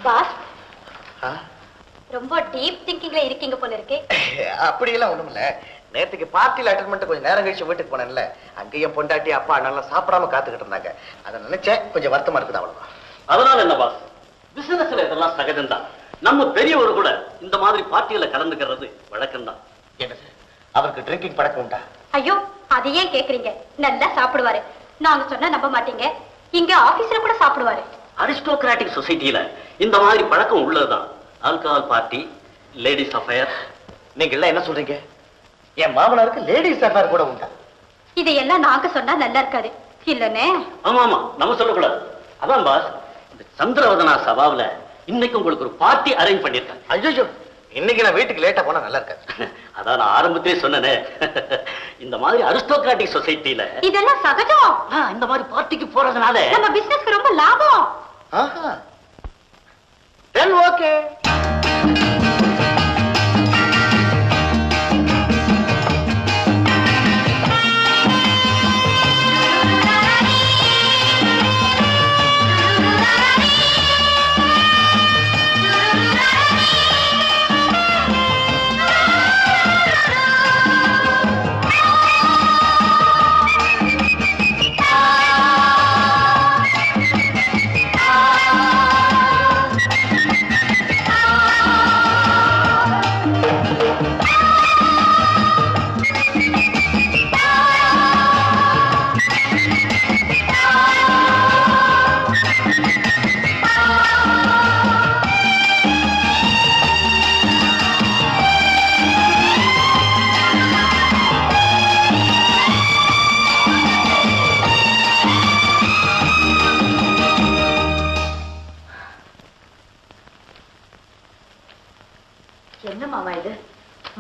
Pass ரொம்ப deep திங்கிங்ல இருக்கீங்க போல இருக்கு. அப்படியெல்லாம் ஒண்ணும் இல்ல. நேத்துக்கு பார்ட்டில அட்டெண்ட் பண்ணிட்டு கொஞ்சம் நேரம் கழிச்சு வீட்டுக்கு போனேன்ல, அங்கேயும் பொண்டாட்டி அப்பா நல்லா சாப்பிடாம காத்துக்கிட்டு இருந்தாங்க. அதை நினைச்சேன் கொஞ்சம் வருத்தமா இருக்குது, அவ்வளவுதான். அதனால என்ன பாஸ், பிசினஸ்ல இதெல்லாம் சகஜம்தான். நம்ம பெரியவர் கூட இந்த மாதிரி பார்ட்டியில கலந்துக்கிறது வழக்கம் தான். என்ன சார், அவருக்கு ட்ரிங்கிங் பழக்கம் உண்டா? ஐயோ, அதை ஏன் கேக்குறீங்க? நல்லா சாப்பிடுவாரு. நாங்க சொன்னா நம்ப மாட்டீங்க, இங்க ஆபீஸ்ல கூட சாப்பிடுவாரு. அரிஸ்டோகிராட்டிக் சொசைட்டில இந்த மாதிரி பழக்கம் உள்ளதுதான். Alcohol party, ladies affair. நீங்க எல்லாம் என்ன சொல்றீங்க? என் மாமனாருக்கு லேடிஸ் அஃபேர் கூட உண்டா? இதையெல்லாம் நாங்க சொன்னா நல்லா இருக்காது இல்லனே? ஆமா ஆமா, நம்ம சொல்லக்கூடாது. அதான் பாஸ், இந்த சந்திரவதனா சபாவில இன்னைக்கு உங்களுக்கு ஒரு பார்ட்டி அரேஞ்ச் பண்ணிருக்கேன். ஐயோ, இன்னைக்கு நான் வீட்டுக்கு லேட்டா போனா நல்லா இருக்காது. அதான் நான் ஆரம்பத்திலே சொன்னேனே, இந்த மாதிரி அரிஸ்டோகிராட்டிக் சொசைட்டில இதெல்லாம் சகஜம். இந்த மாதிரி பார்ட்டிக்கு போறதுனால நம்ம பிசினஸ்க்கு ரொம்ப லாபம். ஆஹா, then okay.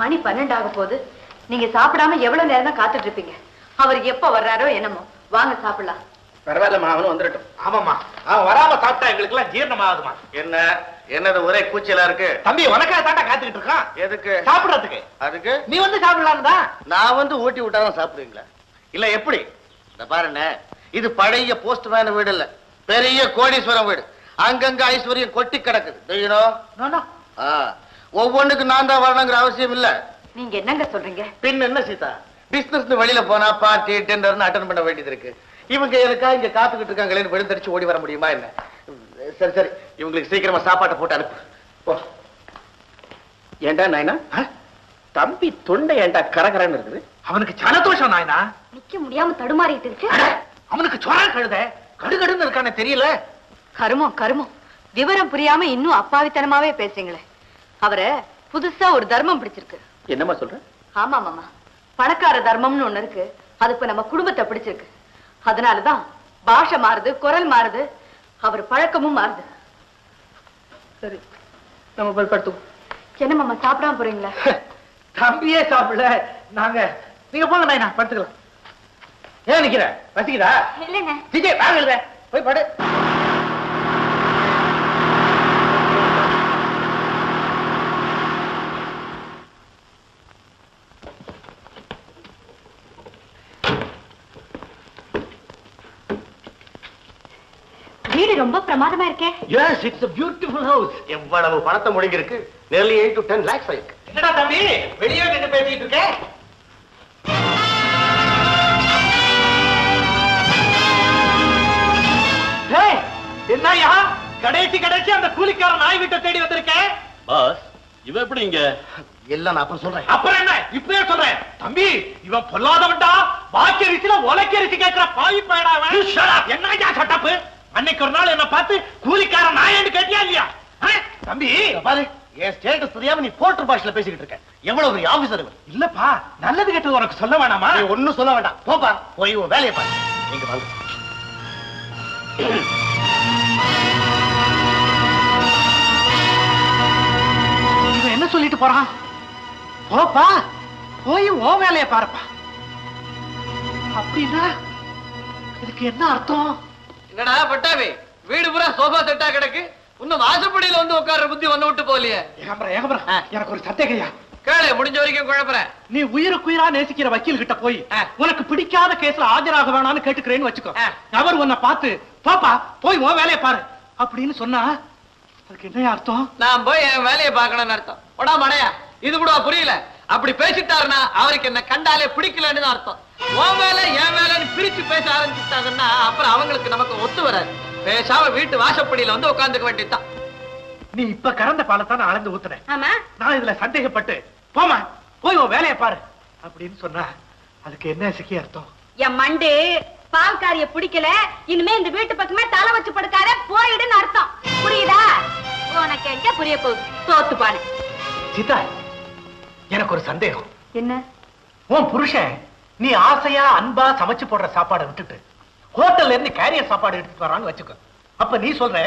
மணி 12 ஆக போகுது. நீங்க சாப்பிடாம எவ்வளவு நேரம் தான் காத்துட்டு இருப்பீங்க? அவருக்கு எப்ப வர்றாரோ என்னமோ. வாங்க சாப்பிடலாம். பரவாயில்லம்மா, அவனும் வந்துடட்டும். ஆமாம்மா, அவன் வராம சாப்பிட்டா எங்களுக்கு எல்லாம் ஜீரணம் ஆகுதுமா. என்னது ஒரே கூச்சலா இருக்கு? தம்பி உனக்காக தாண்டா காத்துக்கிட்டு இருக்கான். எதுக்கு? சாப்பிடறதுக்கு. அதுக்கு நீ வந்து சாப்பிடலாம் தான். நான் வந்து ஊட்டி விட்டாதான் சாப்பிடுவீங்களா? இல்ல எப்படி? இந்த பாருங்க, இது பழைய போஸ்ட்மேன் வீடு இல்ல, பெரிய கோடீஸ்வரம் வீடு. அங்கங்க ஐஸ்வர்யம் கொட்டி கிடக்குது. ஒவ்வொன்றுக்கு நான் தான் வரணுங்கிற அவசியம் இல்ல. நீங்க என்னங்க சொல்றீங்க? பின் என்ன சீதா, பிசினஸ் வெளியில போனா பார்ட்டி டெண்டர்னு அட்டெண்ட் பண்ண வேண்டியது இருக்கு. இவங்க எனக்கா இங்க காத்துக்கிட்டு இருக்காங்களேன்னு விழுந்தடிச்சு ஓடி வர முடியுமா என்ன? சரி சரி, இவங்களுக்கு சீக்கிரமா சாப்பாட்டை போட்டு அனுப்பு. ஏண்டா நாயனா, தம்பி தொண்டை ஏண்டா கரகரன்னு இருக்குது? அவனுக்கு சனதோஷம் நாயனா. நிக்க முடியாம தடுமாறிட்டு இருக்கு. அவனுக்கு சொரா கழுத கடுகடுன்னு இருக்கானே தெரியல. கருமம் கருமம், விவரம் புரியாம இன்னும் அப்பாவித்தனமாவே பேசுறீங்களே. அவரை புதுசா ஒரு தர்மம் பிடிச்சிருக்கு. என்னமா சொல்ற? ஆமா மாமா, பணக்கார தர்மம்னு ஒண்ணு இருக்கு. அது இப்ப நம்ம குடும்பத்தை பிடிச்சிருக்கு. அதனாலதான் பாஷை மாறுது, குரல் மாறுது, அவர் பழக்கமும் மாறுது. சரி, நம்ம போய் படுத்துவோம். என்ன மாமா சாப்பிடாம போறீங்களா? தம்பியே சாப்பிடல நாங்க. நீங்க போங்க நாயனா, படுத்துக்கலாம். ஏன் நிக்கிற? பசிக்குதா? இல்லைங்க. விஜய் வாங்க, போய் படு. வீடு ரொம்ப பிரமாதமா இருக்கே. Yes, it's a beautiful house. எவ்வளவு பணத்தை முழுங்கி இருக்கு? nearly 8 to 10 lakhs ஆயிருக்கு. என்னடா தம்பி வெளியே நின்னு பேசிட்டு இருக்க? டேய், என்னய்யா கடைசி அந்த கூலிக்கார நாய் வீட்டை தேடி வந்திருக்கேன். பாஸ், இவ எப்படி இங்க? எல்லாம் நான் அப்புறம் சொல்றேன். அப்புறம் என்ன, இப்பவே சொல்றேன். தம்பி, இவன் பொல்லாதவன்டா. வாக்கரிசில உலக்கரிசி கேட்கிற பாவி பயடா அவன். என்னய்யா சட்டப்பு? அன்னைக்கு ஒரு நாள் என்ன பார்த்து கூலிக்கார நாயன்னு கேட்டியா இல்லையா? தம்பி பாரு, என் ஸ்டேட்டஸ் தெரியாம நீ போர்ட்டர் பாஷையில பேசிக்கிட்டு இருக்க. எவ்வளவு பெரிய ஆபீசர் இவன். இல்லப்பா, நல்லது கெட்டது உனக்கு சொல்ல வேணாமா? நீ ஒண்ணும் சொல்ல வேண்டாம், போப்பா, போய் உன் வேலையை பாரு. நீங்க வாங்க. இவன் என்ன சொல்லிட்டு போறான்? போப்பா, போய் உன் வேலையை பாருப்பா. அப்படின்னா இதுக்கு என்ன அர்த்தம்? என்னடா பட்டாவே, வீடு பூரா சோபா செட்டா கிடக்கு, இன்னும் வாசப்படியில வந்து உட்கார்ற புத்தி ஒண்ணு விட்டு போலியே. எனக்கு ஒரு சந்தேகையா. கேளு, முடிஞ்ச வரைக்கும் குழப்பறேன். நீ உயிருக்குயிரா நேசிக்கிற வக்கீல் கிட்ட போய் உனக்கு பிடிக்காத கேஸ்ல ஆஜராக வேணாம்னு கேட்டுக்கிறேன்னு வச்சுக்கோ. அவர் உன்னை பார்த்து பாப்பா போய் உன் வேலையை பாரு அப்படின்னு சொன்னா அதுக்கு என்ன அர்த்தம்? நான் போய் என் வேலையை பார்க்கணும்னு அர்த்தம். ஒடா மடையா, இது கூட புரியல? அப்படி பேசிட்டாருன்னா அவருக்கு என்ன கண்டாலே பிடிக்கலன்னு தான் அர்த்தம். உன் வேலை என் வேலைன்னு பிரிச்சு பேச ஆரம்பிச்சுட்டாங்கன்னா அப்புறம் அவங்களுக்கு நமக்கு ஒத்து வராது. பேசாம வீட்டு வாசப்படியில வந்து உட்காந்துக்க வேண்டியதுதான். நீ இப்ப கறந்த பாலத்தான் அளந்து ஊத்துனேன். ஆமா, நான் இதுல சந்தேகப்பட்டு போமா போய் உன் வேலையை பாரு அப்படின்னு சொன்னா அதுக்கு என்ன சிக்கி அர்த்தம்? என் மண்டு பால்காரிய பிடிக்கல, இனிமே இந்த வீட்டு பக்கமே தலை வச்சு படுக்காத, போயிடுன்னு அர்த்தம். புரியுதா? உனக்கு எங்க புரிய போகுது? தோத்துப்பானு. சீதா, எனக்கு ஒரு சந்தேகம். என்ன? உன் புருஷன் நீ ஆசையா அன்பா சமைச்சு போடுற சாப்பாடை விட்டுட்டு ஹோட்டல்ல இருந்து கேரியர் சாப்பாடு எடுத்துட்டு வரான்னு வச்சுக்கோ. அப்ப நீ சொல்ற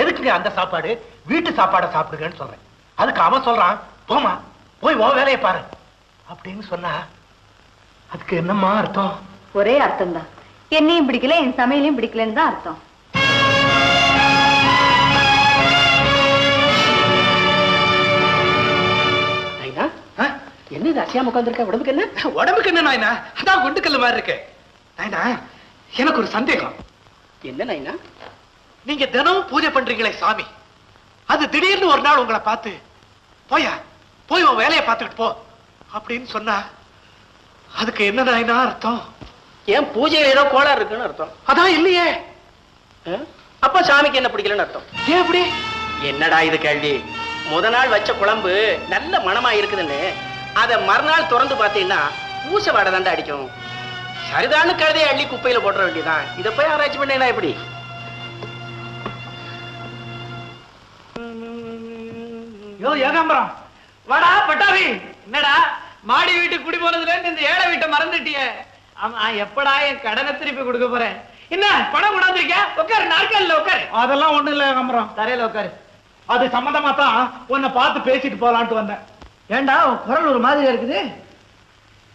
எதுக்கு அந்த சாப்பாடு, வீட்டு சாப்பாடை சாப்பிடுங்கன்னு சொல்றேன். அதுக்கு அவன் சொல்றான் போமா போய் உன் வேலையை பாரு அப்படின்னு சொன்னா அதுக்கு என்னம்மா அர்த்தம்? ஒரே அர்த்தம் தான். என்னையும் பிடிக்கல, என் சமையலையும் பிடிக்கலன்னு தான் அர்த்தம். என்ன அசியாம உட்காந்துருக்க? உடம்புக்கு என்ன? உடம்புக்கு என்ன நாயனா? அதான் குண்டுக்கல்லு மாதிரி இருக்கு. நாயனா, எனக்கு ஒரு சந்தேகம். என்ன நாயனா? நீங்க தினமும் பூஜை பண்றீங்களே சாமி, அது திடீர்னு ஒரு நாள் உங்களை பார்த்து போயா போய் உன் வேலையை பார்த்துக்கிட்டு போ அப்படின்னு சொன்னா அதுக்கு என்ன நாயனா அர்த்தம்? ஏன் பூஜையில ஏதோ கோளாறு இருக்குன்னு அர்த்தம்? அதான் இல்லையே. அப்ப சாமிக்கு என்ன பிடிக்கலன்னு அர்த்தம்? ஏன் அப்படி? என்னடா இது கேள்வி? முத நாள் வச்ச குழம்பு நல்ல மனமா இருக்குதுன்னு அத மறுநாள் திறந்து பார்த்தீங்கன்னா பூச வாடை தாண்டா அடிக்கும். சரிதானு கழுதையை அள்ளி குப்பையில போட்டுற வேண்டியதான். இதை போய் ஆராய்ச்சி பண்ணா எப்படி? யோ ஏகாம்பரம், வாடா பட்டாவி. என்னடா மாடி வீட்டுக்கு குடி போனதுல இருந்து இந்த ஏழை வீட்டை மறந்துட்டிய? ஆமா, எப்படா என் கடனை திருப்பி கொடுக்க போறேன்? என்ன பணம் கொண்டாந்துருக்க? உட்காரு, நாற்காலில உட்காரு. அதெல்லாம் ஒண்ணு இல்ல ஏகாம்பரம், தரையில உட்காரு. அது சம்பந்தமா தான் உன்னை பார்த்து பேசிட்டு போலான்ட்டு வந்தேன். ஏண்டா உன் குரல் ஒரு மாதிரியா இருக்குது?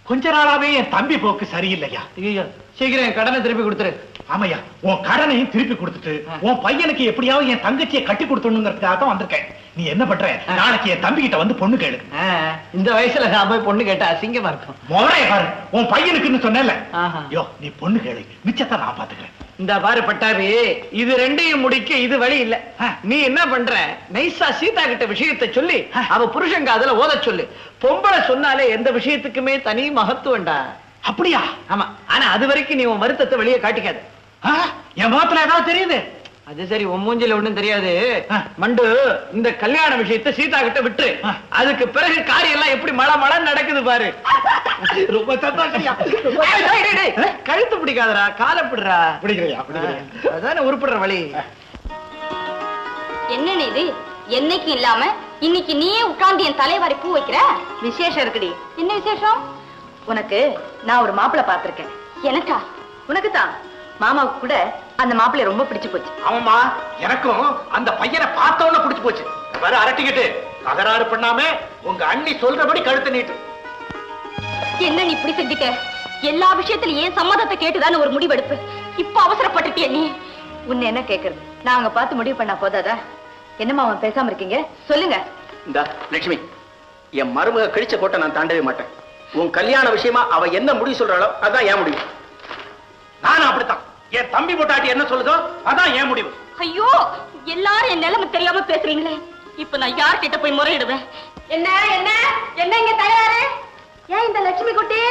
கொஞ்ச நாளாவே என் தம்பி போக்கு சரியில்லையா. ஐயோ, சீக்கிரம் என் கடனை திருப்பி கொடுத்துரு. ஆமையா, உன் கடனையும் திருப்பி கொடுத்துட்டு உன் பையனுக்கு எப்படியாவது என் தங்கச்சியை கட்டி கொடுத்துணுங்கிறதுக்காக தான் வந்திருக்கேன். நீ என்ன பண்ற? நாளைக்கு என் தம்பி கிட்ட வந்து பொண்ணு கேளு. இந்த வயசுல நான் போய் பொண்ணு கேட்டா அசிங்கமா இருக்கும். முறைய பாரு, உன் பையனுக்குன்னு சொன்னேன்ல. ஆஹா. யோ, நீ பொண்ணு கேளு, மிச்சத்தை நான் பாத்துக்கிறேன். இந்த பாரு பட்டாபி, இது ரெண்டையும் முடிக்க இது வழி இல்ல. நீ என்ன பண்ற? நைசா சீதா கிட்ட விஷயத்தை சொல்லி அவ புருஷங்க அதுல ஓத சொல்லு. பொம்பளை சொன்னாலே எந்த விஷயத்துக்குமே தனி மகத்துவம்டா. அப்படியா? ஆமா, ஆனா அது வரைக்கும் நீ உன் வருத்தத்தை வெளியே காட்டிக்காத. என் முகத்துல ஏதாவது தெரியுது? அது சரி, உன் மூஞ்சில ஒண்ணும் தெரியாது. மண்டு, இந்த கல்யாண விஷயத்தை சீதா கிட்ட விட்டு அதுக்கு பிறகு காரியம் எல்லாம் எப்படி மழை மழை நடக்குது பாரு. ரொம்ப சந்தோஷம். கழுத்து பிடிக்காதரா, காலை பிடுறா. பிடிக்கிறியா? அதானே உருப்படுற வழி. என்ன இது? என்னைக்கு இல்லாம இன்னைக்கு நீயே உட்கார்ந்து என் தலைவாரி பூ வைக்கிற? விசேஷம் இருக்குடி. என்ன விசேஷம்? உனக்கு நான் ஒரு மாப்பிள்ளை பார்த்திருக்கேன். எனக்கா? உனக்கு தான். மாமாவுக்கு கூட அந்த மாப்பிள்ளை ரொம்ப பிடிச்சு போச்சு. ஆமாமா, எனக்கும் அந்த பையனை பார்த்தவன பிடிச்சு போச்சு. வர அரட்டிக்கிட்டு தகராறு பண்ணாம உங்க அண்ணி சொல்றபடி கழுத்து நீட்டு. என்ன நீ இப்படி செஞ்சுட்ட? எல்லா விஷயத்திலும் ஏன் சம்மதத்தை கேட்டுதானே ஒரு முடிவெடுப்பு. இப்ப அவசரப்பட்டுட்டிய நீ. உன்னை என்ன கேக்குறது? நான் அங்க பார்த்து முடிவு பண்ணா போதாதா? என்னமா அவன் பேசாம இருக்கீங்க? சொல்லுங்க. இந்த லட்சுமி, என் மருமக கிழிச்ச கோட்டை நான் தாண்டவே மாட்டேன். உன் கல்யாண விஷயமா அவ என்ன முடிவு சொல்றாளோ அதான் ஏன் முடிவு. நானும் அப்படித்தான். என் தம்பி பொட்டாட்டி என்ன சொல்லுதோ அதான் ஏன் முடிவு. ஐயோ, எல்லாரும் என் நிலைமை தெரியாம பேசுறீங்களே. இப்ப நான் யார்கிட்ட போய் முறையிடுவேன்? என்ன என்ன என்ன இங்க தயாரு? ஏன் இந்த லட்சுமி குட்டி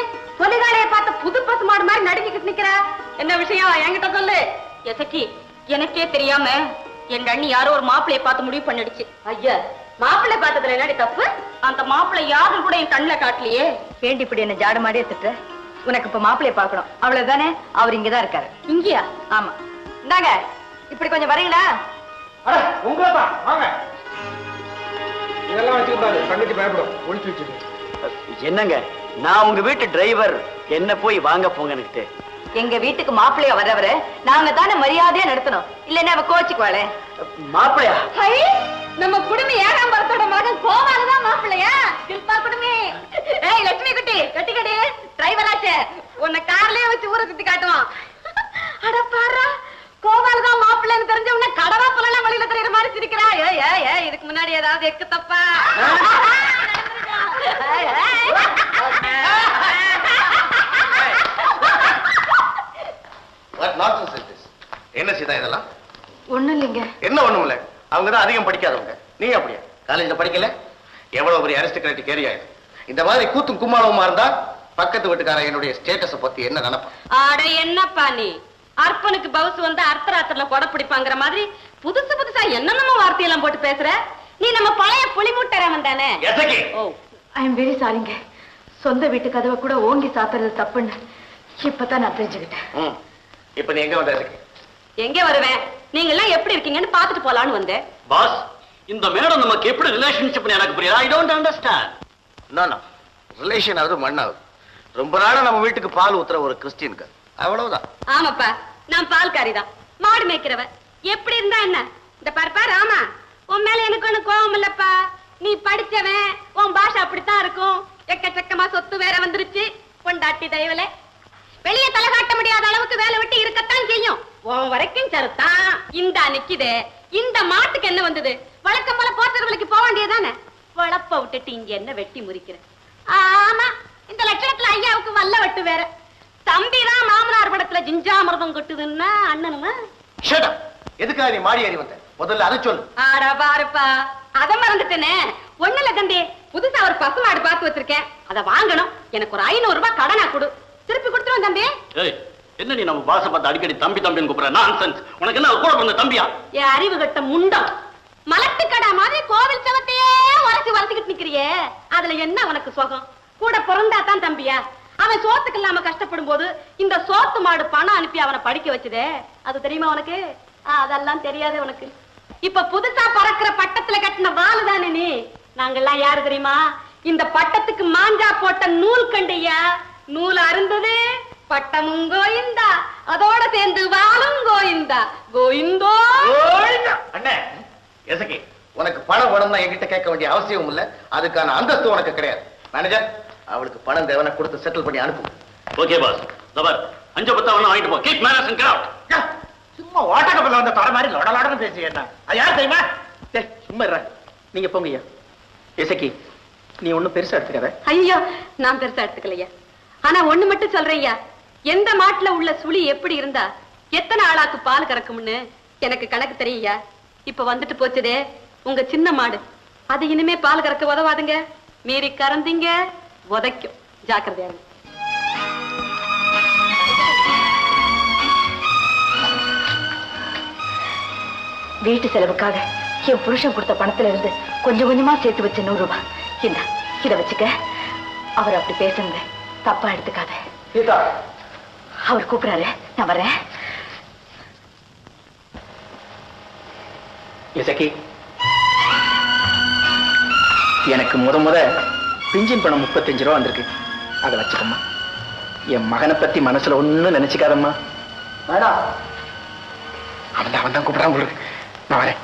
பொலிகாலைய பார்த்த புது பசு மாடு மாதிரி நடுங்கிட்டு நிக்கிற? என்ன விஷயம் என்கிட்ட சொல்லு. எசக்கி, எனக்கே தெரியாம என் அண்ணி யாரோ ஒரு மாப்பிளைய பார்த்து முடிவு பண்ணிடுச்சு. ஐயா, மாப்பிள்ளை பார்த்ததுல என்னடி தப்பு? அந்த மாப்பிள்ளை யாரும் கூட என் கண்ணுல காட்டலையே. வேண்டி இப்படி என்ன ஜாட மாடியே திட்டு. உனக்கு இப்ப மாப்பிள்ளைய பார்க்கணும், அவ்வளவுதானே? அவர் இங்கதான் இருக்காரு. இங்கயா? ஆமா. இந்தாங்க, இப்படி கொஞ்சம் வரீங்களா? உங்களதான் வாங்க. இதெல்லாம் வச்சுக்கிட்டாரு, தங்கச்சி பயப்படும். ஒழிச்சு வச்சுட்டு என்னங்க, நான் உங்க வீட்டு டிரைவர், என்ன போய் வாங்க போங்கன்னு. எங்க வீட்டுக்கு மாப்பிள்ளையா வர்றவரை நாங்க தானே மரியாதையா நடத்தணும், இல்லன்னா அவ கோச்சுக்குவாளே. மாப்பிள்ளையா? நம்ம குடுமி ஏகாம்பரத்தோட மகன் கோவாலதான் மாப்பிள்ளையா? சில்பா குடுமி. ஏய் லட்சுமி குட்டி, கட்டிக்கடி. டிரைவராச்சே, உன்னை கார்லயே வச்சு ஊரை சுத்தி காட்டுவான். அட பாரு, கோவாலதான் மாப்பிள்ளைன்னு தெரிஞ்ச உன்னை கடவா சொல்லலாம் வழியில தெரியுற மாதிரி சிரிக்கிறா. ஏய் இதுக்கு முன்னாடி ஏதாவது எக்கு தப்பா? என்ன சீதா இதெல்லாம்? ஒண்ணும் இல்லைங்க. என்ன ஒண்ணும் இல்ல? அவங்க தான் அதிகம் படிக்காதவங்க. நீ அப்படியா? காலேஜ்ல படிக்கல? எவ்வளவு பெரிய அரிஸ்டோகிராட்டிக் ஏரியா இது. இந்த மாதிரி கூத்தும் கும்மாளவுமா இருந்தா பக்கத்து வீட்டுக்காரன் என்னுடைய ஸ்டேட்டஸ பத்தி என்ன நினைப்பான்? ஆட என்னப்பா நீ அர்ப்பனுக்கு பவுஸ் வந்து அர்த்தராத்திரல கொடை பிடிப்பாங்கிற மாதிரி புதுசு புதுசா என்னென்னமோ வார்த்தையெல்லாம் போட்டு பேசுற. நீ நம்ம பழைய புலிமுட்டரவன் தானே? ஓ, ஐ எம் வெரி சாரிங்க. சொந்த வீட்டு கதவை கூட ஓங்கி சாத்துறது தப்புன்னு இப்பதான் நான் தெரிஞ்சுக்கிட்டேன். இப்ப நீ எங்க வந்த? எங்க வருவேன்? நீங்க எல்லாம் எப்படி இருக்கீங்கன்னு பாத்துட்டு போலான்னு வந்தேன். பாஸ், இந்த மேடம் நமக்கு எப்படி ரிலேஷன்ஷிப் எனக்கு புரியல. I don't understand. நோ ரிலேஷன் ஆகுது மண்ணாகுது. ரொம்ப நாளா நம்ம வீட்டுக்கு பால் ஊத்துற ஒரு கிறிஸ்டியனுக்கு அவ்வளவுதான். ஆமாப்பா, நான் பால்காரி தான், மாடு மேய்க்கிறவ. எப்படி இருந்தா என்ன? இந்த பருப்பா ராமா, உன் மேல எனக்கு ஒண்ணு கோபம் இல்லப்பா. நீ படிச்சவன், உன் பாஷை அப்படித்தான் இருக்கும். எக்கச்சக்கமா சொத்து வேற வந்துருச்சு. பொண்டாட்டி தயவுல வெளியே தலை காட்ட முடியாத அளவுக்கு வேலை விட்டு இருக்கத்தான் செய்யும். உன் வரைக்கும் சருத்தான். இந்த நிக்குதே, இந்த மாட்டுக்கு என்ன வந்தது? வழக்கம் போல போர்த்தவர்களுக்கு போக வேண்டியதானே? வளப்ப விட்டுட்டு இங்க என்ன வெட்டி முறிக்கிற? ஆமா, இந்த லட்சணத்துல ஐயாவுக்கு வல்ல வெட்டு வேற. தம்பிதான் மாமனார் படத்துல ஜிஞ்சாமிரதம் கொட்டுதுன்னா அண்ணனுமா? எதுக்காக நீ மாடி ஏறி வந்த? முதல்ல அதை சொல்லு. ஆடா பாருப்பா, அத மறந்துட்டேனே. ஒண்ணுல தம்பி, புதுசா ஒரு பசுமாடு பார்த்து வச்சிருக்கேன், அதை வாங்கணும். எனக்கு ஒரு 500 ரூபாய் கடனா கொடு, திருப்பி கொடுத்துருவோம் தம்பி. என்ன நீ நம்ம பாச பார்த்து அடிக்கடி தம்பி தம்பின்னு கூப்பிடுற? நான்சென்ஸ். உனக்கு என்ன கூட பிறந்த தம்பியா? என் அறிவு கட்ட முண்டம். மலட்டு கடா மாதிரி கோவில் சவத்தையே வரைச்சுக்கிட்டு நிக்கிறியே, அதுல என்ன உனக்கு சுகம்? கூட பிறந்தாதான் தம்பியா? அவன் சோத்துக்கு இல்லாம கஷ்டப்படும் போது இந்த சோத்து மாடு பணம் அனுப்பி அவனை படிக்க வச்சதே, அது தெரியுமா உனக்கு? அதெல்லாம் தெரியாது உனக்கு. இப்ப புதுசா பறக்கிற பட்டத்துல கட்டின வாளுதானே நீ. நாங்கெல்லாம் யாரு தெரியுமா? இந்த பட்டத்துக்கு மாஞ்சா போட்ட நூல் கண்டையா. நூல் அருந்தது பட்டமும் கோயிந்தா, அதோட சேர்ந்து வாழும் கோயிந்தா. கோயிந்தோ அண்ணே, எசக்கி, உனக்கு பணம் வேணும்னா என்கிட்ட கேட்க வேண்டிய அவசியம் இல்ல. அதுக்கான அந்தஸ்து உனக்கு கிடையாது. மேனேஜர், அவளுக்கு பணம் தேவனை கொடுத்து செட்டில் பண்ணி அனுப்பு. Okay pass. தவர் 5-10 வாங்கிட்டு போ. Keep manners and crowd. சும்மா வாட்டர் கப்பல்ல வந்த தர மாதிரி லொடலொடன்னு பேசி என்ன? அது யார் தெரியுமா? சும்மா இருற. நீங்க போங்க ஐயா. எசக்கி, நீ ஒண்ணும் பெருசா எடுத்துக்காத. ஐயோ, நான் பெருசா எடுத்துக்கலையா. ஆனா ஒண்ணு மட்டும் சொல்றையா, எந்த மாட்டுல உள்ள சுழி எப்படி இருந்தா எத்தனை ஆளாக்கு பால் கறக்கும்னு எனக்கு கணக்கு தெரியா. இப்ப வந்துட்டு போச்சுதே உங்க சின்ன மாடு, அது இனிமே பால் கறக்க உதவாதுங்க. மீறி கறந்தீங்க உதைக்கும். ஜாக்கிரதையா இருங்க. வீட்டு செலவுக்காக என் புருஷன் கொடுத்த பணத்துல இருந்து கொஞ்சம் கொஞ்சமா சேர்த்து வச்ச 100 ரூபாய். இந்த இத வச்சுக்க. அவர் அப்படி பேசுங்க, தப்பா எடுத்துக்காத. அவர் கூப்பிடாரு, நான் வரேன். இசக்கி, எனக்கு முத பிஞ்சின் பணம் 35 ரூபா வந்திருக்கு. அதை வச்சுக்கம்மா. என் மகனை பத்தி மனசுல ஒண்ணும் நினைச்சுக்காதம்மா. வேணா, அவன் தான் கூப்பிடாம உங்களுக்கு. நான் வரேன்.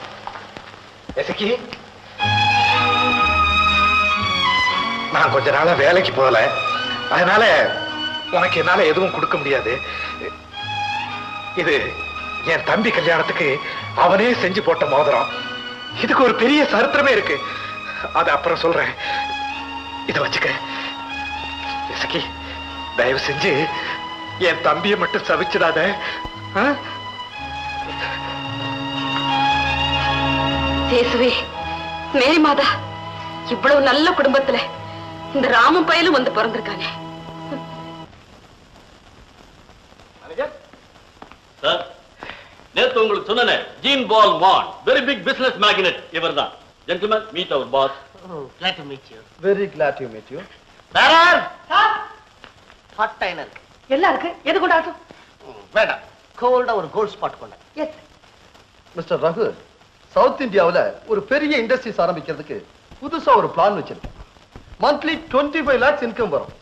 எசக்கி, நான் கொஞ்ச நாளா வேலைக்கு போகல, அதனால உனக்கு என்னால எதுவும் கொடுக்க முடியாது. இது என் தம்பி கல்யாணத்துக்கு அவனே செஞ்சு போட்ட மோதிரம். இதுக்கு ஒரு பெரிய சரித்திரமே இருக்கு. அது அப்புறம் சொல்றேன். இத வச்சுக்க. இசக்கி, தயவு செஞ்சு என் தம்பியை மட்டும் சவிச்சிடாத. சேசுவே, மேரி மாதா, இவ்வளவு நல்ல குடும்பத்துல இந்த ராமன் பயலும் வந்து பிறந்திருக்கானே. சார், நேத்து உங்களுக்கு சொன்னனே, Jean Paul Mann, very big business magnet இவர்தான். ஜென்டில்மேன், மீட் அவர் boss. Glad to meet you. Very glad to meet you. Hot dinner எல்லாம் இருக்கு, எது கொண்டாட்டும்? வேண்டாம், கோல்டா ஒரு கோல்ட் ஸ்பாட் கொண்ட. மிஸ்டர் ரகு, சவுத் இந்தியாவுல ஒரு பெரிய இண்டஸ்ட்ரீஸ் ஆரம்பிக்கிறதுக்கு புதுசா ஒரு பிளான் வச்சிருக்கேன். மந்த்லி 25 lakhs இன்கம் வரும்.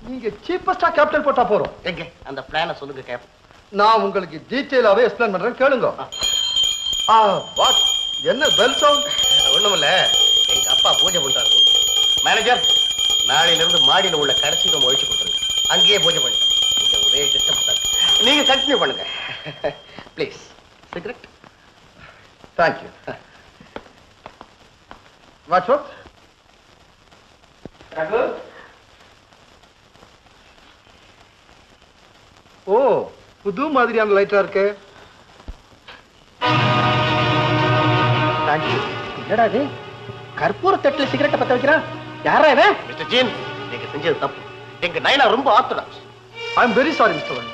நீங்க சீப்பஸ்டா கேபிட்டல் போட்டா போறோம். எங்க அந்த பிளான சொல்லுங்க கேப். நான் உங்களுக்கு டீடைலாவே எக்ஸ்பிளைன் பண்றேன், கேளுங்க. வாட், என்ன பெல் சவுண்ட்? ஒண்ணுமில்ல, எங்க அப்பா பூஜை பண்றாரு. மேனேஜர், நாளையில இருந்து மாடியில உள்ள கடைசி ரூம் ஒழிச்சு கொடுத்துருங்க. அங்கேயே பூஜை பண்ணுங்க. இங்க ஒரே டிஸ்டர்ப். நீங்க கண்டினியூ பண்ணுங்க please. Cigarette? Thank you. Watch what? Raghu, ஓ, புது மாதிரியான லைட்டா இருக்கு. என்னடா இது கற்பூர தட்டுல சிகரெட்டை பத்த வைக்கிறான்? யாரா இவன்? மிஸ்டர் ஜீன், நீங்க செஞ்சது தப்பு. எங்க நைனா ரொம்ப orthodox. I am very sorry mister Valli.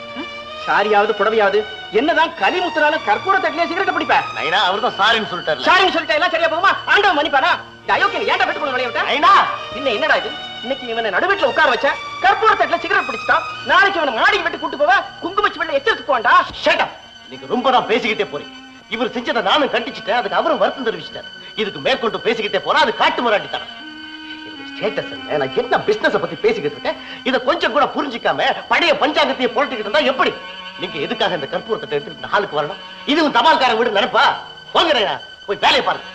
சாரியாவது புடவையாவது என்னதான் கலிமுத்துனாலும் கற்பூர தட்டுல சிகரெட்டை பிடிப்பேன். நைனா அவர்தான் சாரின்னு சொல்லிட்டாரு. சாரின்னு சொல்லிட்டா எல்லாம் சரியா போகுமா? ஆண்டவன் மன்னிப்பானா? இந்த அயோக்கியன் ஏன்டா பெட்டு கொண்டு வளைய விட்ட? நைனா இன்னும் என்னடா இது? இன்னைக்கு இவனை நடுவீட்டுல உட்கார வச்ச, கற்பூர தட்டுல சிகரெட் பிடிச்சிட்டான். நாளைக்கு இவனை மாடி விட்டு கூட்டு போவ, குங்குமச்சி வெள்ள எச்சரித்து போண்டா. Shut up. நீங்க ரொம்ப தான் பேசிக்கிட்டே போறீங்க. இவர் செஞ்சதை நானும் கண்டிச்சிட்டேன், அதுக்கு அவரும் வருத்தம் தெரிவிச்சிட்டாரு. இதுக்கு மேற்கொண்டு பேசிக்கிட்டே போனா அது காட்டு முராண்டித்தனம். ஸ்டேட்டஸ் என்ன, நான் என்ன பிசினஸ் பத்தி பேசிக்கிட்டு இருக்கேன், இதை கொஞ்சம் கூட புரிஞ்சிக்காம பழைய பஞ்சாங்கத்தையே போட்டுக்கிட்டு இருந்தா எப்படி? நீங்க எதுக்காக இந்த கற்பூரத்தை எடுத்துட்டு ஹாலுக்கு வரணும்? இதுவும் தபால்காரன் வீடு நினைப்பா? போங்க போய் வேலையை பாருங்க.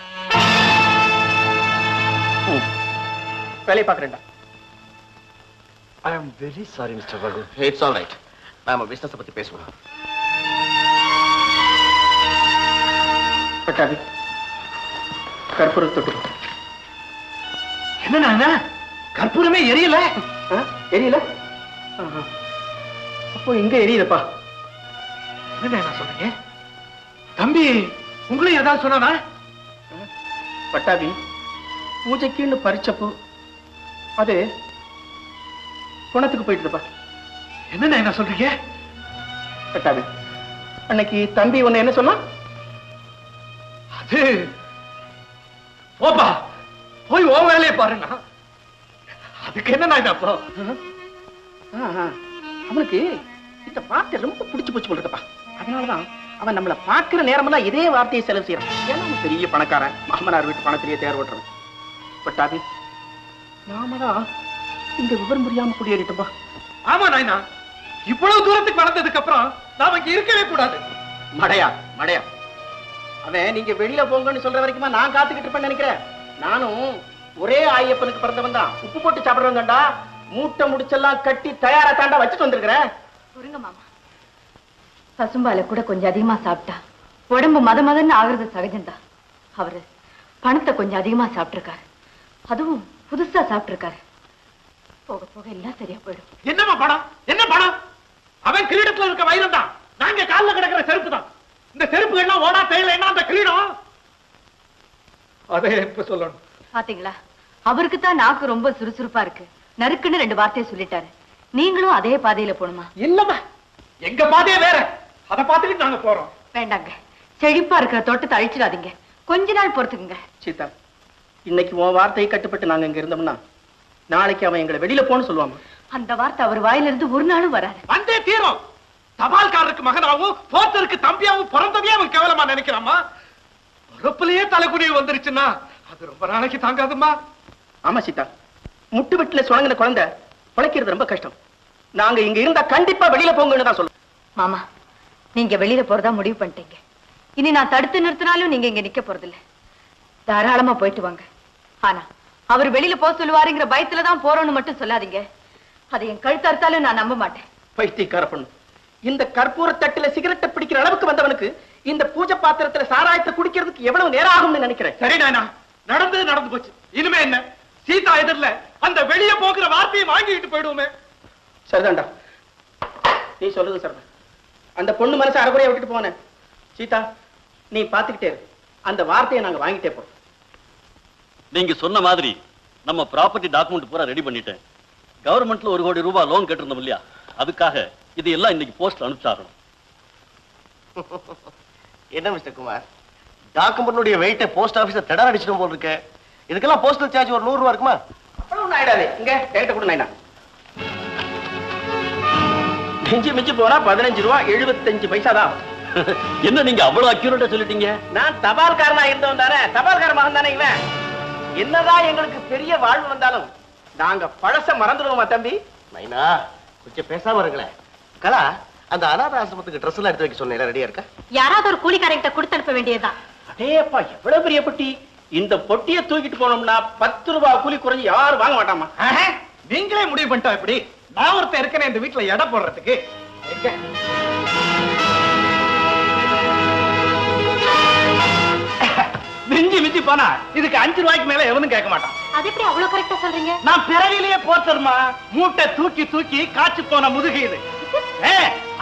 வேலையை பாக்குறேன்டா. I am very sorry mister Vallu. It's all right. நாம பிசினஸ் பத்தி பேசுவோம். பட்டாபி கற்பூர தொட்டு. என்ன கற்பூரமே எரியல? எரியல? அப்போ எங்க எரியுதப்பா? என்ன சொல்றீங்க தம்பி? உங்களையும் ஏதாவது சொன்னா? பட்டாபி பூஜைக்குன்னு பறிச்சப்போ அது குணத்துக்கு போயிட்டுப்பா. என்ன சொல்றீங்க? பட்டாபி அன்னைக்கு தம்பி உன்னை என்ன சொன்னா? அது போப்பா, போய் ஓ வேலையை பாருங்க. அதுக்கு என்ன அப்போ? அவனுக்கு இந்த வார்த்தை ரொம்ப பிடிச்சு போச்சு போட்டுப்பா. அதனாலதான் அவன் நம்மளை பார்க்கிற நேரமெல்லாம் இதே வார்த்தையை செலவு செய்யறான். ஏன்னா அவன் பெரிய பணக்காரன், மாமனார் வீட்டு பணத்திலேயே தேர் ஓட்டுறான். பட்டாபி நாமதான் இந்த விவரம் புரியாம குடியேறிட்டோம்பா. ஆமா நாயனா, இவ்வளவு தூரத்துக்கு வளர்ந்ததுக்கு அப்புறம் நாம இங்க இருக்கவே கூடாது. மடையா மடையா, அவன் நீங்க வெளியில போங்கன்னு சொல்ற வரைக்குமா நான் காத்துக்கிட்டு இருப்பேன்னு நினைக்கிறேன். நானும் ஒரே ஐயப்பனுக்கு பிறந்தவன் தான். உப்பு போட்டு சாப்பிடுறவங்கடா. மூட்டை முடிச்செல்லாம் கட்டி தயாரா தாண்டா வச்சுட்டு வந்திருக்கிறேன். புரிங்க மாமா, பசும்பால கூட கொஞ்சம் அதிகமா சாப்பிட்டா உடம்பு மதன்னு ஆகுறது சகஜம்தான். அவரு பணத்தை கொஞ்சம் அதிகமா சாப்பிட்டிருக்காரு, அதுவும் புதுசா சாப்பிட்டிருக்காரு. போக போக எல்லாம் சரியா போயிடும். என்னமா பணம்? என்ன பணம்? அவன் கிரீடத்துல இருக்க வைரம் தான், நாங்க காலில் கிடக்கிற செருப்பு தான். இந்த செருப்புகள்லாம் ஓடா தேயில என்ன அந்த கிரீடம்? அதே எப்ப சொல்லணும்? பாத்தீங்களா, அவருக்கு தான் நாக்கு ரொம்ப சுறுசுறுப்பா இருக்கு. நறுக்குன்னு 2 வார்த்தையை சொல்லிட்டாரு. நீங்களும் அதே பாதையில போணுமா? இல்லம்மா, எங்க பாதையே வேற. அதை பார்த்துக்கிட்டு நாங்க போறோம். வேண்டாங்க, செழிப்பா இருக்கிற தோட்டத்தை அழிச்சிடாதீங்க. கொஞ்ச நாள் பொறுத்துக்குங்க. சீதா, இன்னைக்கு உன் வார்த்தையை கட்டுப்பட்டு நாங்க இங்க இருந்தோம்னா நாளைக்கு அவன் எங்களை வெளியில போன்னு சொல்லுவாங்க. அந்த வார்த்தை அவர் வாயிலிருந்து ஒரு நாளும் வராது. வந்தே தீரும். தபால்காரருக்கு மகனாவும் போர்த்தருக்கு தம்பியாவும் பிறந்ததே அவன் கேவலமா நினைக்கிறாமா? பொறுப்புலயே தலைக்குனிவு வந்துருச்சுன்னா அது ரொம்ப நாளைக்கு தாங்காதுமா. ஆமா சீதா, முட்டு வெட்டில சுணங்கின குழந்தை பிழைக்கிறது ரொம்ப கஷ்டம். நாங்க இங்க இருந்தா கண்டிப்பா வெளியில போங்கன்னு தான் சொல்லுவோம். மாமா, நீங்க வெளியில போறதா முடிவு பண்ணிட்டீங்க. இனி நான் தடுத்து நிறுத்தினாலும் நீங்க இங்க நிக்க போறதில்ல. தாராளமா போயிட்டு வாங்க. ஆனா அவர் வெளியில போக சொல்லுவாருங்கிற பயத்துலதான் போறோம்னு மட்டும் சொல்லாதீங்க. அதை என் கழுத்தறுத்தாலும் நான் நம்ப மாட்டேன். பைத்தியக்கார பொண்ணு, இந்த கற்பூர தட்டுல சிகரெட்டை பிடிக்கிற அளவுக்கு வந்தவனுக்கு இந்த பூஜை பாத்திரத்துல சாராயத்தை குடிக்கிறதுக்கு எவ்வளவு நேரம் ஆகும்னு நினைக்கிறேன். சரி நாயனா, நடந்தது நடந்து போச்சு. இனிமே என்ன? சீதா எதிரில அந்த வெளியே போகிற வார்த்தையை வாங்கிட்டு போயிடுவோமே. சரிதான்டா, நீ சொல்றது சரிதான். அந்த பொண்ணு மனசை அரைகுறையா விட்டுட்டு போனேன். சீதா, நீ பாத்துக்கிட்டே இரு. அந்த வார்த்தையை நாங்க வாங்கிட்டே போறோம். நீங்க சொன்ன மாதிரி நம்ம ப்ராப்பர்ட்டி டாக்குமெண்ட் பூரா ரெடி பண்ணிட்டேன். கவர்மெண்ட்ல 1 கோடி ரூபாய் லோன் கேட்டிருந்தோம் இல்லையா, அதுக்காக இது எல்லாம் இன்னைக்கு போஸ்ட்ல அனுப்பிச்சாகணும். என்ன மிஸ்டர் குமார், டாக்குமெண்ட்டுடைய வெயிட்டை போஸ்ட் ஆபீஸ்ல திடற அடிச்சிடும் போல இருக்கு. இதுக்கெல்லாம் போஸ்டல் சார்ஜ் ஒரு 100 ரூபாய் இருக்குமா? அப்புறம் ஆயிடாது. இங்க என்கிட்ட கூட நாயினா மிஞ்சி போனா 15 ரூபாய் 75 பைசா தான். என்ன நீங்க அவ்வளவு அக்யூரேட்டா சொல்லிட்டீங்க? நான் தபால்காரனா இருந்தவன் தானே, தபால்கார மகன் தானே இவன். என்னதான் எங்களுக்கு பெரிய வாழ்வு வந்தாலும் நாங்க பழச மறந்துடுவோமா தம்பி? நைனா, கொஞ்சம் பேசாம இருங்களேன். கலா, அந்த அநாத ஆசிரமத்துக்கு ட்ரெஸ் எல்லாம் எடுத்து வைக்க சொன்னேன், ரெடியா இருக்கா? யாராவது ஒரு கூலிக்காரங்கிட்ட கொடுத்து அனுப்ப வேண்டியதுதான். அடேப்பா, எவ்வளவு பெரிய பொட்டி! இந்த பொட்டியை தூக்கிட்டு போனோம்னா 10 ரூபாய் கூலி குறைஞ்சு யாரும் வாங்க மாட்டாமா? நீங்களே முடிவு பண்ணிட்டா எப்படி? நான் ஒருத்தர் இருக்கேன் இந்த வீட்டுல எடை போடுறதுக்கு. மிஞ்சி போனா இதுக்கு 5 ரூபாய்க்கு மேல எவனும் கேட்க மாட்டான். அது எப்படி அவ்வளவு கரெக்டா சொல்றீங்க? நான் பிறவிலேயே போத்தருமா, மூட்டை தூக்கி தூக்கி காய்ச்சி போன முதுகு இது.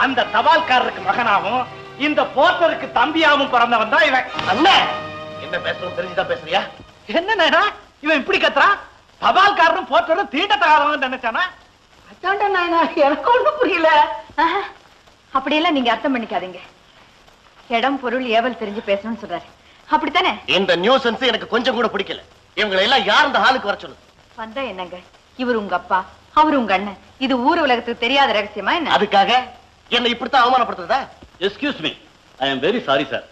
அந்த தபால்காரருக்கு மகனாவும் இந்த போர்ட்டருக்கு தம்பியாவும் பிறந்தவன் தான் இவன். அண்ணே, என்ன பேசுறோம் தெரிஞ்சுதான் பேசுறியா? என்ன இவன் இப்படி கத்துறான்? தபால்காரரும் போட்டரும் தீண்டத்தகாதவங்க நினைச்சானா? அதான்டா நாயனா, எனக்கு ஒண்ணும் புரியல. அப்படியெல்லாம் நீங்க அர்த்தம் பண்ணிக்காதீங்க. இடம் பொருள் ஏவல் தெரிஞ்சு பேசணும்னு சொல்றாரு, அப்படித்தானே? இந்த நியூசன்ஸ் எனக்கு கொஞ்சம் கூட பிடிக்கல. இவங்களை எல்லாம் யார் இந்த ஹாலுக்கு வர சொல்லுது? வந்தா என்னங்க, இவர் உங்க அப்பா, அவர் உங்க அண்ணன். இது ஊர் உலகத்துக்கு தெரியாத ரகசியமா என்ன? அதுக்காக என்ன இப்படித்தான் அவமானப்படுத்துறதா? Excuse me, I am very sorry sir.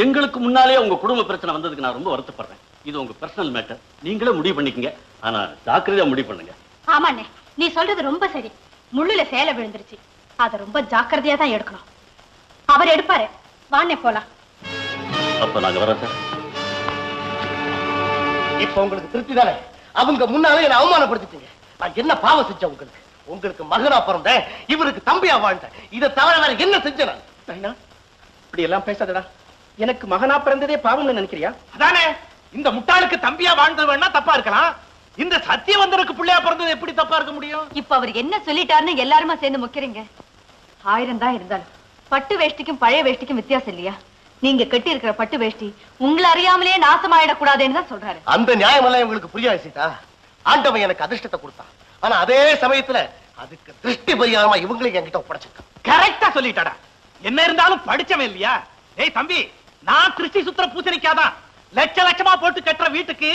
எங்களுக்கு முன்னாலே உங்க குடும்ப பிரச்சனை வந்ததுக்கு நான் ரொம்ப வருத்தப்படுறேன். இது உங்க பர்சனல் மேட்டர், நீங்களே முடிவு பண்ணிக்கங்க. ஆனா ஜாக்கிரதையா முடிவு பண்ணுங்க. ஆமாண்ணே, நீ சொல்றது ரொம்ப சரி. முள்ளுல சேலை விழுந்துருச்சு, அத ரொம்ப ஜாக்கிரதையா தான் எடுக்கணும். அவர் எடுப்பாரு. வாண்ணே போலாம். அப்ப நாங்க வரோம் சார். இப்ப உங்களுக்கு திருப்தி தானே? அவங்க முன்னாலே என்ன அவமானப்படுத்திட்டீங்க. நான் என்ன பாவம் செஞ்சேன் உங்களுக்கு? உங்களுக்கு மகனா பிறந்தேன், இவருக்கு தம்பியா வாழ்ந்தேன். இதை தவிர வேற என்ன செஞ்சேன் நான்? இப்படி எல்லாம் பேசாதடா. எனக்கு மகனா பிறந்ததே பாவம்னு நினைக்கிறியா? அதானே, இந்த முட்டாளுக்கு தம்பியா வாழ்ந்தது வேணா தப்பா இருக்கலாம். இந்த சத்தியவந்தருக்கு பிள்ளையா பிறந்தது எப்படி தப்பா இருக்க முடியும்? இப்ப அவர் என்ன சொல்லிட்டாருன்னு எல்லாருமா சேர்ந்து முக்கிறீங்க. 1000 தான் இருந்தாலும் பட்டு வேஷ்டிக்கும் பழைய வேஷ்டிக்கும் வித்தியாசம் இல்லையா? நீங்க கட்டி இருக்கிற பட்டு வேஷ்டி உங்களை அறியாமலே நாசமாயிடக்கூடாதுன்னு தான் சொல்றாரு. அந்த நியாயமெல்லாம் உங்களுக்கு புரியாது சீதா. ஆண்டவன் எனக்கு அதிர்ஷ்டத்தை கொடுத்தான். ஆனா அதே சமயத்துல அதுக்கு திருஷ்டி பரிகாரமா இவங்களையும் என்கிட்ட ஒப்படைச்சிருக்கான். கரெக்டா சொல்லிட்டாடா. என்ன இருந்தாலும் படிச்சவன் இல்லையா? ஏய் தம்பி, நான் திருஷ்டி சுத்திர பூசணிக்காதான். லட்சமா போட்டு கட்டுற வீட்டுக்கு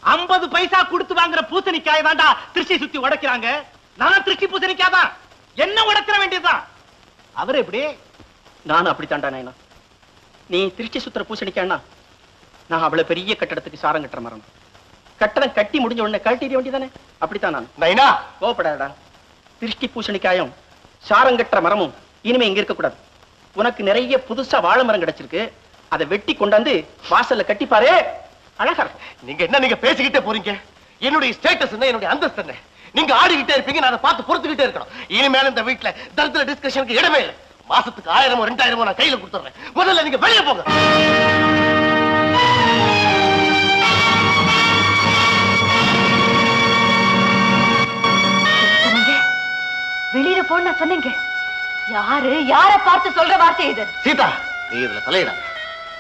50 பைசா கொடுத்து வாங்குற பூசணிக்காய் தான்டா திருஷ்டி சுத்தி உடைக்கிறாங்க. நான் திருஷ்டி பூசணிக்காதான், என்ன உடைச்சிட வேண்டியதுதான். அவர் எப்படி? நானும் அப்படித்தான்டா நாயனா. நீ திருஷ்டி சுத்திர பூசணிக்கானா, நான் அவ்வளவு பெரிய கட்டடத்துக்கு சாரம் கட்டுற மரம். கட்டடம் கட்டி முடிஞ்ச உடனே கழட்டிட வேண்டியதானே? அப்படித்தான் நான். நைனா கோபப்படாதடா. திருஷ்டி பூசணிக்காயும் சாரம் கட்டுற மரமும் இனிமே இங்க இருக்க கூடாது. உனக்கு நிறைய புதுசா வாழை மரம் கிடைச்சிருக்கு, அதை வெட்டி கொண்டாந்து வாசல்ல கட்டிப்பாரு, அழகா இருக்கும். நீங்க பேசிக்கிட்டே போறீங்க. என்னுடைய ஸ்டேட்டஸ் என்ன, என்னுடைய அந்தஸ்து என்ன? நீங்க ஆடிக்கிட்டே இருப்பீங்க, நான் அதை பார்த்து பொறுத்துக்கிட்டே இருக்கணும். இனிமேல் இந்த வீட்டுல தரித்திர டிஸ்கஷனுக்கு இடமே இல்லை. மாசத்துக்கு 1000 2000 நான் கையில கொடுத்துறேன். முதல்ல நீங்க வெளியே போங்க. வெளியில போன சொன்னீங்க. யார பார்த்து சொல்ற வார்த்தை இது? சீதா, நீ இதுல தலையிட.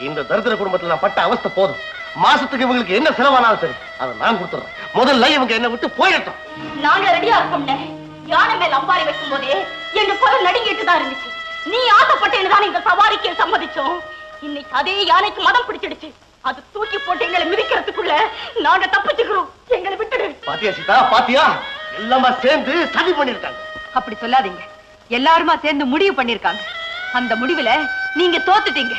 இந்த தரித்திர குடும்பத்துல நான் பட்ட அவஸ்தை போதும். மாசத்துக்கு இவங்களுக்கு என்ன செலவானாலும் சரி, அதை நான் கொடுத்துறேன். முதல்ல இவங்க என்ன விட்டு போயிடட்டும். நாங்க ரெடியா இருக்கோம்ல. யானை மேல அம்பாரி வைக்கும் போதே எங்க குரல் நடுங்கிட்டு தான் இருந்துச்சு. நீ ஆசைப்பட்டேன்னு தான் இந்த சவாரிக்கு சம்மதிச்சோம். இன்னைக்கு அதே யானைக்கு மதம் பிடிச்சிடுச்சு. அது தூக்கி போட்டு எங்களை மிதிக்கிறதுக்குள்ள நாங்க தப்பிச்சுக்கிறோம். எங்களை விட்டுடு. பாத்தியா சீதா, பாத்தியா? எல்லாமே சேர்ந்து சதி பண்ணிருக்காங்க. அப்படி சொல்லாதீங்க. எல்லாருமா சேர்ந்து முடிவு பண்ணிருக்காங்க. அந்த முடிவுல நீங்க தோத்துட்டீங்க.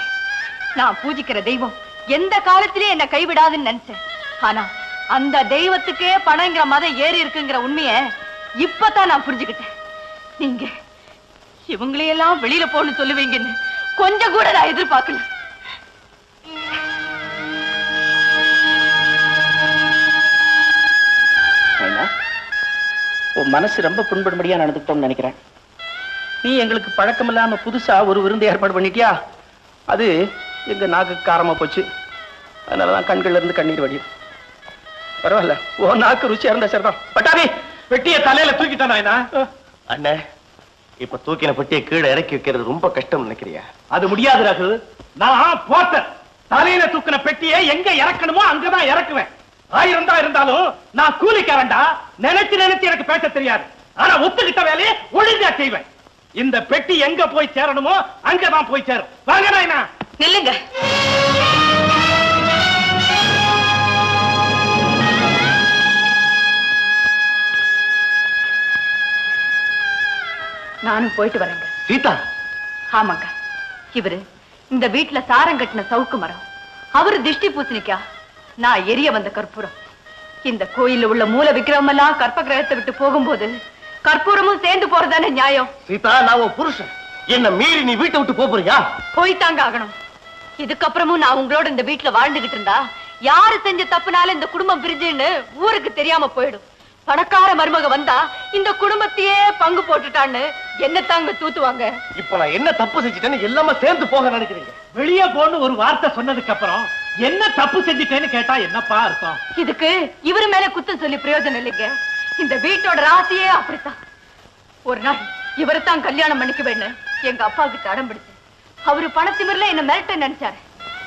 நான் பூஜிக்கிற தெய்வம் எந்த காலத்திலயும் என்ன கைவிடாதுன்னு நினைச்சேன். ஆனா அந்த தெய்வத்துக்கே பணங்கிற மதம் ஏறி இருக்குங்கிற உண்மைய இப்பதான் நான் புரிஞ்சுக்கிட்டேன். நீங்க இவங்களையெல்லாம் வெளியில போன்னு சொல்லுவீங்கன்னு கொஞ்சம் கூட நான் எதிர்பார்க்கல. உன் மனசு ரொம்ப புண்படும்படியா நடந்துட்டோம்னு நினைக்கிறேன். நீ எங்களுக்கு பழக்கம் இல்லாம புதுசா ஒரு விருந்து ஏற்பாடு பண்ணிட்டியா? அது எங்க நாக்கு காரமா போச்சு. அதனாலதான் கண்கள்ல இருந்து கண்ணீர் வடியும். பரவாயில்ல, ஓ நாக்கு ருச்சியா இருந்தா சரிதான். பட்டாபி, வெட்டிய தலையில தூக்கிட்டான் நாயனா. அண்ணே, இப்ப தூக்கின பெட்டியை கீழே இறக்கி வைக்கிறது ரொம்ப கஷ்டம் நினைக்கிறியா? அது முடியாது ரகு. நான் போட்ட தலையில தூக்கின பெட்டியை எங்க இறக்கணுமோ அங்கதான் இறக்குவேன். 1000 தான் இருந்தாலும் நான் கூலிக்காரன்டா. நினைச்சு எனக்கு பேச தெரியாது. ஆனா ஒத்துக்கிட்ட வேலையை ஒழுங்கா செய்வேன். இந்த பெட்டி எங்க போய் சேரணுமோ அங்கதான் போய் சேரும். வாங்க நாயனா. நில்லுங்க. நானும் போயிட்டு வரேங்க. சீதா? ஆமாங்க. இவரு இந்த வீட்டுல சாரம் கட்டின சவுக்கு மரம், அவரு திஷ்டி பூசணிக்கா, நான் எரிய வந்த கற்பூரம். இந்த கோயில்ல உள்ள மூல விக்கிரகம் எல்லாம் கற்ப கிரகத்தை விட்டு போகும்போது கற்பூரமும் சேர்ந்து போறதானே நியாயம்? சீதா, நான் உன் புருஷன். என்ன மீறி நீ வீட்டை விட்டு போறியா? போய்த்தாங்க ஆகணும். இதுக்கப்புறமும் நான் உங்களோட இந்த வீட்டுல வாழ்ந்துகிட்டு இருந்தா யாரு செஞ்ச தப்புனால இந்த குடும்பம் பிரிஞ்சுன்னு ஊருக்கு தெரியாம போயிடும். பணக்கார மருமக வந்தா இந்த குடும்பத்தையே பங்கு போட்டுட்டான்னு என்ன தாங்க தூத்துவாங்க. இப்ப நான் என்ன தப்பு செஞ்சுட்டேன்னு எல்லாமே சேர்ந்து போக நினைக்கிறீங்க? வெளியே போன்னு ஒரு வார்த்தை சொன்னதுக்கு அப்புறம் என்ன தப்பு செஞ்சுட்டேன்னு கேட்டா என்னப்பா அர்த்தம்? இதுக்கு இவரு மேல குத்தம் சொல்லி பிரயோஜனம் இல்லைங்க. இந்த வீட்டோட ராசியே அப்படித்தான். ஒரு நாள் இவரை தான் கல்யாணம் பண்ணிக்க வேணும் எங்க அப்பா கிட்ட அடம் பிடிச்சு அவரு பணத்திமிர்ல என்ன மிரட்ட நினைச்சாரு.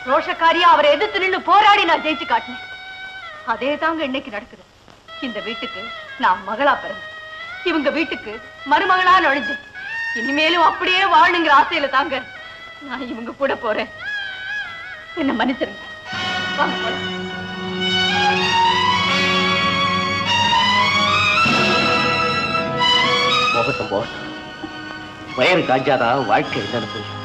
ரோஷக்காரியா அவரை எதிர்த்து நின்று போராடி நான் ஜெயிச்சு காட்டினேன். அதே தாங்க இன்னைக்கு நடக்குது. இந்த வீட்டுக்கு நான் மகளா பிறந்தேன், இவங்க வீட்டுக்கு மருமகளா நுழைஞ்சேன். இனிமேலும் அப்படியே வாழணுங்கிற ஆசையில தாங்க நான் இவங்க கூட போறேன். என்ன மன்னிச்சிருங்க. வாங்க போலாம். போகட்டும் போகட்டும். வயறு காஞ்சாதான் வாழ்க்கை என்னன்னு புரியும்.